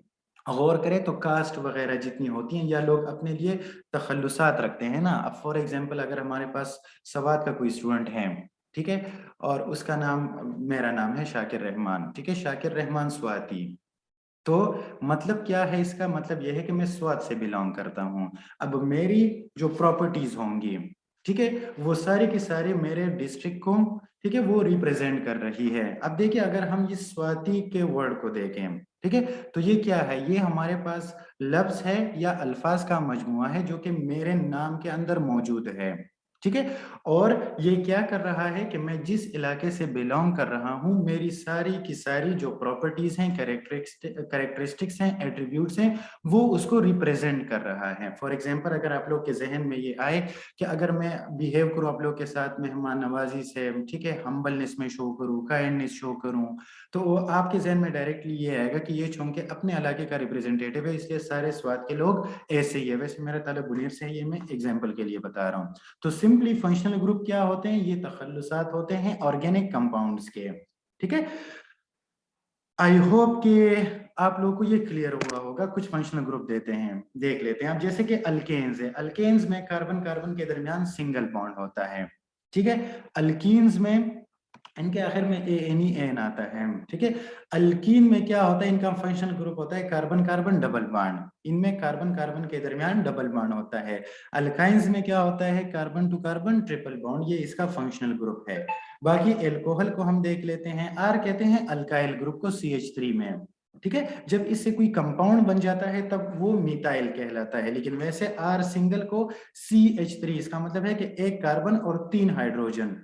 गौर करें तो कास्ट वगैरह जितनी होती हैं या लोग अपने लिए तखल्लुसात रखते हैं ना। अब फॉर एग्जांपल अगर हमारे पास सवात का कोई स्टूडेंट है, ठीक है, और उसका नाम, मेरा नाम है शाकिर रहमान, ठीक है, शाकिर रहमान स्वाति, तो मतलब क्या है इसका? मतलब यह है कि मैं स्वात से बिलोंग करता हूं। अब मेरी जो प्रॉपर्टीज होंगी, ठीक है, वो सारी की सारी मेरे डिस्ट्रिक्ट को, ठीक है, वो रिप्रेजेंट कर रही है। अब देखिए, अगर हम इस स्वाति के वर्ड को देखें, ठीक है, तो ये क्या है? ये हमारे पास लफ्ज है या अल्फाज का मजमुआ है जो कि मेरे नाम के अंदर मौजूद है, ठीक है। और ये क्या कर रहा है कि मैं जिस इलाके से बिलोंग कर रहा हूं, मेरी सारी की सारी जो प्रॉपर्टीज हैं, कैरेक्टरिस्टिक्स हैं, एट्रीब्यूट्स हैं, वो उसको रिप्रेजेंट कर रहा है। फॉर एग्जांपल, अगर आप लोग के जहन में ये आए कि अगर मैं बिहेव करूं आप लोग के साथ मेहमान नवाजी से, ठीक है, हम्बलनेस में शो करूं, काइंडनेस शो करूं, तो वो आपके जहन में डायरेक्टली ये आएगा कि ये चूंकि अपने इलाके का रिप्रेजेंटेटिव है इसलिए सारे स्वाद के लोग ऐसे ही है। वैसे मेरा ताल्लुक बुनीर से है, ये मैं एग्जाम्पल के लिए बता रहा हूँ। तो सिंपली फंक्शनल ग्रुप क्या होते हैं? ये तखल्लुसात होते हैं ऑर्गेनिक कंपाउंड्स के, ठीक है। आई होप कि आप लोगों को ये क्लियर हुआ होगा। कुछ फंक्शनल ग्रुप देते हैं, देख लेते हैं। अब जैसे कि अल्केन्स है, अल्केन्स में कार्बन कार्बन के दरमियान सिंगल बॉन्ड होता है, ठीक है। अल्कीन्स में इनके आखिर में एन आता है, ठीक है। अल्कीन में क्या होता है? इनका फंक्शनल ग्रुप होता है कार्बन कार्बन डबल बॉन्ड, इनमें कार्बन कार्बन के दरमियान डबल बॉन्ड होता है। अल्काइंस में क्या होता है? Carbon to carbon triple bond, ये इसका फंक्शनल ग्रुप है। बाकी एल्कोहल को हम देख लेते हैं, आर कहते हैं अल्काइल ग्रुप को CH3 में, ठीक है। जब इससे कोई कंपाउंड बन जाता है तब वो मिथाइल कहलाता है, लेकिन वैसे आर सिंगल को CH3, इसका मतलब है कि एक कार्बन और 3 हाइड्रोजन,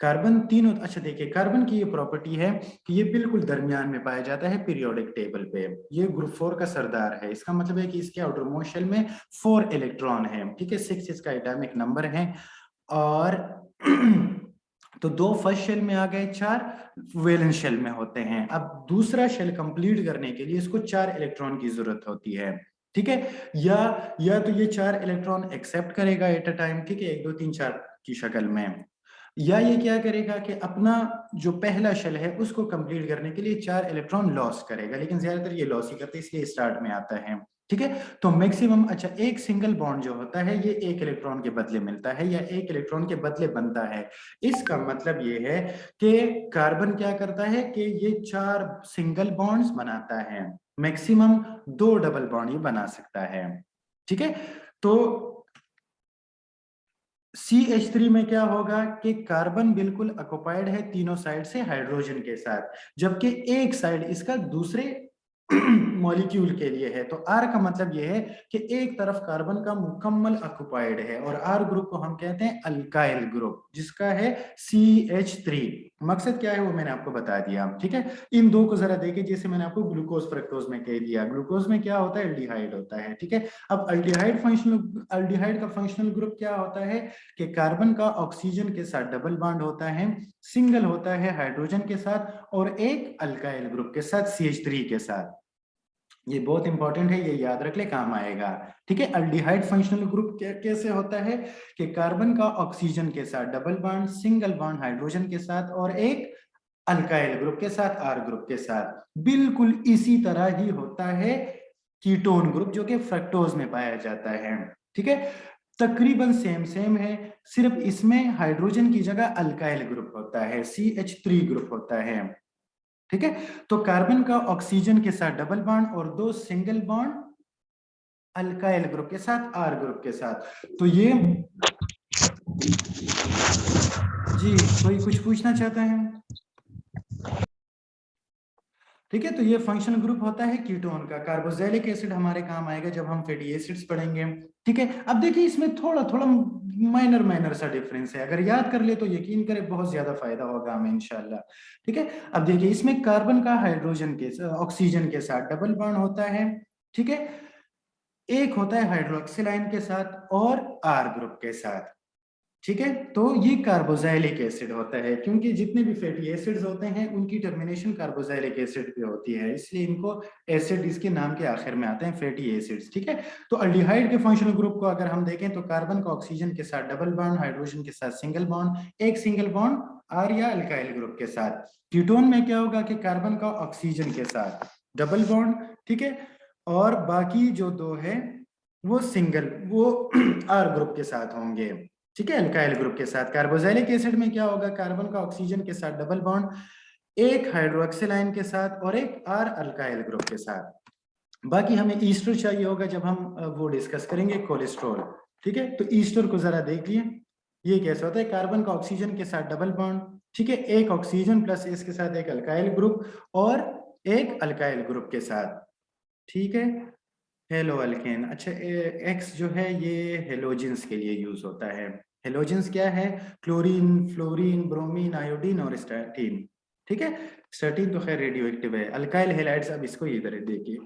कार्बन तीनों। अच्छा देखिए, कार्बन की ये प्रॉपर्टी है कि ये बिल्कुल दरमियान में पाया जाता है पीरियोडिक टेबल पे, ये ग्रुप 4 का सरदार है। इसका मतलब है कि इसके आउटर मोस्ट शेल में 4 इलेक्ट्रॉन है, ठीक है, 6 इसका एटॉमिक नंबर है। और तो 2 फर्स्ट शेल में आ गए, 4 वैलेंस शेल में होते हैं। अब दूसरा शेल कंप्लीट करने के लिए इसको 4 इलेक्ट्रॉन की जरूरत होती है, ठीक है। या तो ये 4 इलेक्ट्रॉन एक्सेप्ट करेगा एट अ टाइम, ठीक है, 1 2 3 4 की शक्ल में, या ये क्या करेगा कि अपना जो पहला शेल है उसको कंप्लीट करने के लिए 4 इलेक्ट्रॉन लॉस करेगा, लेकिन ज्यादातर ये लॉस ही करते हैं इसलिए स्टार्ट में आता है, ठीक है। तो मैक्सिमम, अच्छा, एक सिंगल बॉन्ड जो होता है ये 1 इलेक्ट्रॉन के बदले मिलता है या 1 इलेक्ट्रॉन के बदले बनता है। इसका मतलब ये है कि कार्बन क्या करता है कि ये 4 सिंगल बॉन्ड्स बनाता है, मैक्सिमम 2 डबल बॉन्ड ये बना सकता है, ठीक है। तो CH3 में क्या होगा कि कार्बन बिल्कुल ऑक्युपाइड है तीनों साइड से हाइड्रोजन के साथ, जबकि एक साइड इसका दूसरे मॉलिक्यूल के लिए है। तो R का मतलब यह है कि एक तरफ कार्बन का मुकम्मल ऑक्युपाइड है, और R ग्रुप को हम कहते हैं अल्काइल ग्रुप, जिसका है CH3। मकसद क्या है वो मैंने आपको बता दिया, ठीक है। इन दो को जरा देखिए, जैसे मैंने आपको ग्लूकोज फ्रक्टोज में कह दिया, ग्लूकोज में क्या होता है, एल्डिहाइड होता है, ठीक है। अब एल्डिहाइड का फंक्शनल ग्रुप क्या होता है कि कार्बन का ऑक्सीजन के साथ डबल बॉन्ड होता है, सिंगल होता है हाइड्रोजन के साथ, और एक अल्काइल ग्रुप के साथ CH3 के साथ। ये बहुत इंपॉर्टेंट है, ये याद रख ले, काम आएगा, ठीक है। अल्डिहाइड फंक्शनल ग्रुप कैसे होता है कि कार्बन का ऑक्सीजन के साथ double bond, single bond hydrogen के साथ, और एक अल्काइल ग्रुप के साथ, R ग्रुप के साथ। बिल्कुल इसी तरह ही होता है कीटोन ग्रुप, जो कि फ्रक्टोज में पाया जाता है, ठीक है। तकरीबन सेम है, सिर्फ इसमें हाइड्रोजन की जगह अल्काइल ग्रुप होता है, CH3 ग्रुप होता है, ठीक है। तो कार्बन का ऑक्सीजन के साथ डबल बॉन्ड और दो सिंगल बॉन्ड अल्काइल ग्रुप के साथ, R ग्रुप के साथ। तो ये जी, कोई कुछ पूछना चाहता है? ठीक है, तो ये फंक्शनल ग्रुप होता है कीटोन का। कार्बोक्सिलिक एसिड हमारे काम आएगा जब हम फैटी एसिड्स पढ़ेंगे, ठीक है। अब देखिए इसमें थोड़ा थोड़ा माइनर सा डिफरेंस है, अगर याद कर ले तो यकीन करें बहुत ज्यादा फायदा होगा हमें इंशाल्लाह, ठीक है। अब देखिए इसमें कार्बन का हाइड्रोजन के ऑक्सीजन के साथ डबल बॉन्ड होता है, ठीक है। एक होता है हाइड्रोक्सिल आयन के साथ और R ग्रुप के साथ, ठीक है। तो ये कार्बोक्सिलिक एसिड होता है, क्योंकि जितने भी फैटी एसिड्स होते हैं उनकी टर्मिनेशन कार्बोक्सिलिक एसिड पे होती है, इसलिए इनको एसिड इसके नाम के आखिर में आते हैं, फैटी एसिड्स, ठीक है। तो अल्डिहाइड के फंक्शनल ग्रुप को अगर हम देखें तो कार्बन का ऑक्सीजन के साथ डबल बॉन्ड, हाइड्रोजन के साथ सिंगल बॉन्ड, एक सिंगल बॉन्ड R या अल्काइल ग्रुप के साथ। कीटोन में क्या होगा कि कार्बन का ऑक्सीजन के साथ डबल बॉन्ड, ठीक है, और बाकी जो दो है वो R ग्रुप के साथ होंगे, ठीक है, अल्काइल ग्रुप के साथ। कार्बोक्सिलिक एसिड में क्या होगा, कार्बन का ऑक्सीजन के साथ डबल बॉन्ड, एक हाइड्रोक्सिल आयन के साथ और एक R अल्काइल ग्रुप के साथ। बाकी हमें ईस्टर चाहिए होगा जब हम वो डिस्कस करेंगे कोलेस्ट्रॉल, ठीक है। तो ईस्टर को जरा देखिए, ये कैसे होता है, कार्बन का ऑक्सीजन के साथ डबल बॉन्ड, ठीक है, एक ऑक्सीजन प्लस इसके साथ एक अल्काइल ग्रुप और एक अल्काइल ग्रुप के साथ, ठीक है। हेलो अल्केन, अच्छा एक्स जो है ये हेलोजेंस के लिए यूज होता है। हेलोजेंस क्या है, क्लोरीन, फ्लोरीन, ब्रोमीन, आयोडीन और स्टार्टीन, ठीक है। स्टार्टीन तो खैर रेडियो एक्टिव है। अल्काइल हैलाइड्स, अब इसको इधर देखिए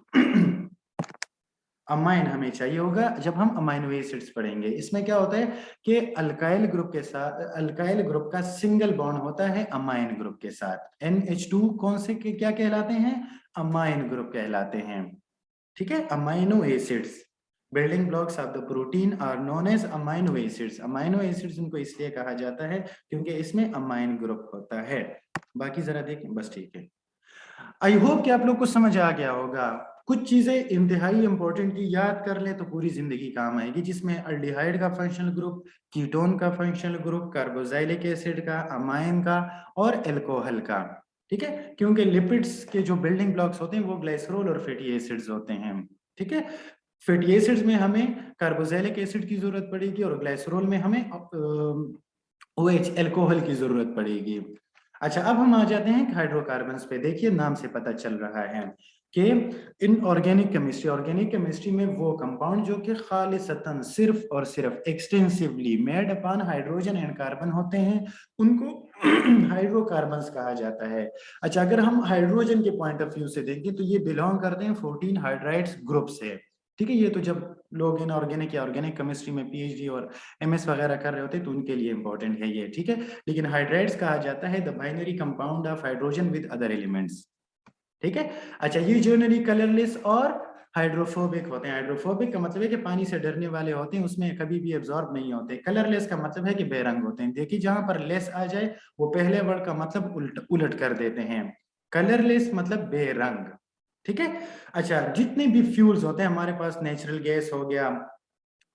अमाइन हमें चाहिए होगा जब हम अमाइनो एसिड्स पढ़ेंगे। इसमें क्या होता है कि अल्काइल ग्रुप के साथ, अल्काइल ग्रुप का सिंगल बॉन्ड होता है अमाइन ग्रुप के साथ। NH2 कौन से क्या कहलाते हैं, अमाइन ग्रुप कहलाते हैं, ठीक है। Amino acids, building blocks of the protein are known as amino acids. Amino acids इनको इसलिए कहा जाता है क्योंकि इसमें अमाइन ग्रुप होता है। बाकी जरा देखें, बस ठीक है। आई होप कि आप लोग को समझ आ गया होगा। कुछ चीजें इंतहाई इंपॉर्टेंट की याद कर ले तो पूरी जिंदगी काम आएगी, जिसमें अल्डिहाइड का फंक्शनल ग्रुप, कीटोन का फंक्शनल ग्रुप, कार्बोक्सिलिक एसिड का, अमाइन का और एल्कोहल का, ठीक है। क्योंकि लिपिड्स के जो बिल्डिंग ब्लॉक्स होते हैं वो ग्लाइसरोल और फैटी एसिड्स होते हैं, ठीक है। फैटी एसिड्स में हमें कार्बोक्सिलिक एसिड की जरूरत पड़ेगी और ग्लाइसरोल में हमें OH एल्कोहल की जरूरत पड़ेगी। अच्छा, अब हम आ जाते हैं हाइड्रोकार्बन्स पे। देखिए नाम से पता चल रहा है कि इन ऑर्गेनिक केमिस्ट्री में वो कंपाउंड जो कि खालिसतन सिर्फ और सिर्फ extensively made upon hydrogen and carbon होते हैं, उनको हाइड्रोकार्बन्स कहा जाता है। अच्छा, अगर हम हाइड्रोजन के पॉइंट ऑफ व्यू से देखें तो ये बिलोंग करते हैं 14 हाइड्राइड्स ग्रुप से, ठीक है। ये तो जब लोग इन ऑर्गेनिक या ऑर्गेनिक केमिस्ट्री में PhD और MS वगैरह कर रहे होते हैं तो उनके लिए इंपॉर्टेंट है ये, ठीक है। लेकिन हाइड्राइड्स कहा जाता है the binary compound of hydrogen with other elements, ठीक है। अच्छा, ये जनरली कलरलेस और हाइड्रोफोबिक होते हैं। हाइड्रोफोबिक का मतलब है कि पानी से डरने वाले होते हैं, उसमें कभी भी एब्जॉर्ब नहीं होते। कलरलेस का मतलब है कि बेरंग होते हैं। देखिए जहां पर लेस आ जाए वो पहले वर्ड का मतलब उलट कर देते हैं। कलरलेस मतलब बेरंग, ठीक है। अच्छा, जितने भी फ्यूल्स होते हैं हमारे पास, नेचुरल गैस हो गया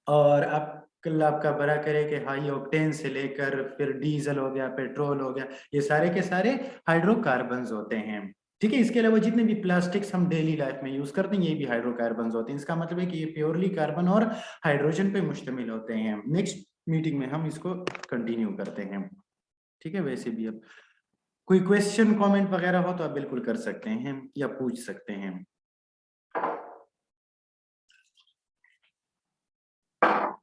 और आपका बड़ा करे कि हाई ऑक्टेन से लेकर फिर डीजल हो गया, पेट्रोल हो गया, ये सारे के सारे हाइड्रोकार्बन्स होते हैं, ठीक है। इसके अलावा जितने भी प्लास्टिक्स हम डेली लाइफ में यूज करते हैं ये भी हाइड्रोकार्बन्स होते हैं। इसका मतलब है कि ये प्योरली कार्बन और हाइड्रोजन पे मुश्तमिल होते हैं। नेक्स्ट मीटिंग में हम इसको कंटिन्यू करते हैं। ठीक है, वैसे भी अब कोई क्वेश्चन कमेंट वगैरह हो तो आप बिल्कुल कर सकते हैं या पूछ सकते हैं।